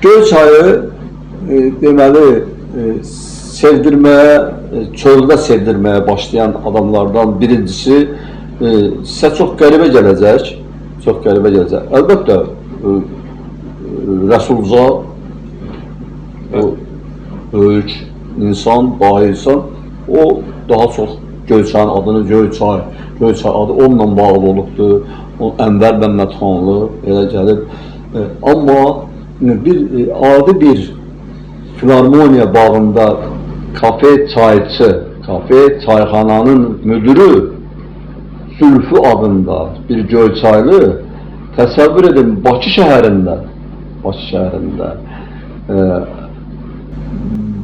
Göyçayı deməli sevdirməyə, çöldə sevdirməyə başlayan adamlardan birincisi sizə çox qəribə gələcək. Çox qəribə gələcək. Əlbəttə Rəsulza o böyük insan, dahi insan, o daha çox Göyçayın adını Göyçay adı onunla bağlı olubdur. O Ənvər Məmmədxanlı elə gəlib. Amma adi bir filarmoniya bağında kafe çayxananın müdürü Zülfü adında bir Göyçaylı təsəvvür edin Bakı şəhərində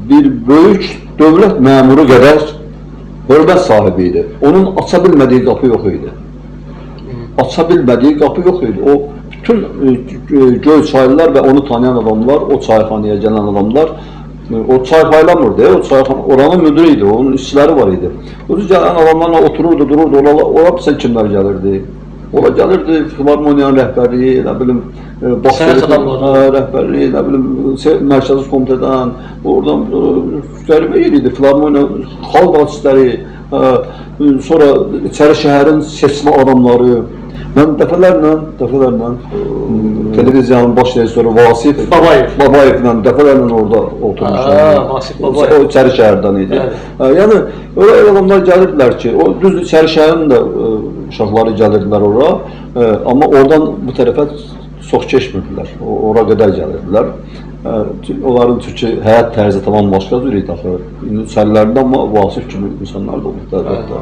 bir böyük dövlət məmuru qədər hörmət sahibi idi. Onun aça bilmədiyi qapı yox idi. O bütün Göyçaylılar və onu tanıyan adamlar, o çayxanaya gələn adamlar, o çay paylamırdı, oranın müdürü idi, onun işçiləri var idi. O gələn adamlarla otururdu, dururdu, ora bizə kimlər gəlirdi? Ora gəlirdi filarmoniyanın rəhbərliyi, nə bilim, rəhbərliyi, nə bilim, mərkəzi komitədən, oradan qəribə yer idi, filarmoniya, xalq artistləri, sonra içəri şəhərin seçmə adamları. Mən dəfələrlə televiziyanın baş rejissoru Vasif Babayevlə dəfələrlə orada oturmuşlar. Vasif Babayev. O içəri şəhərdən idi. Yəni, öyle adamlar gəlirdilər ki, o düz içəri şəhərin də uşaqları gəlirdilər ora, amma oradan bu tərəfə çox keçmirdilər, ora qədər gəlirdilər. Onların çünki həyat tərzi tamam başqa cür idi axı. İçərilərində amma Vasif kimi insanlar da olurdu əlbəttə.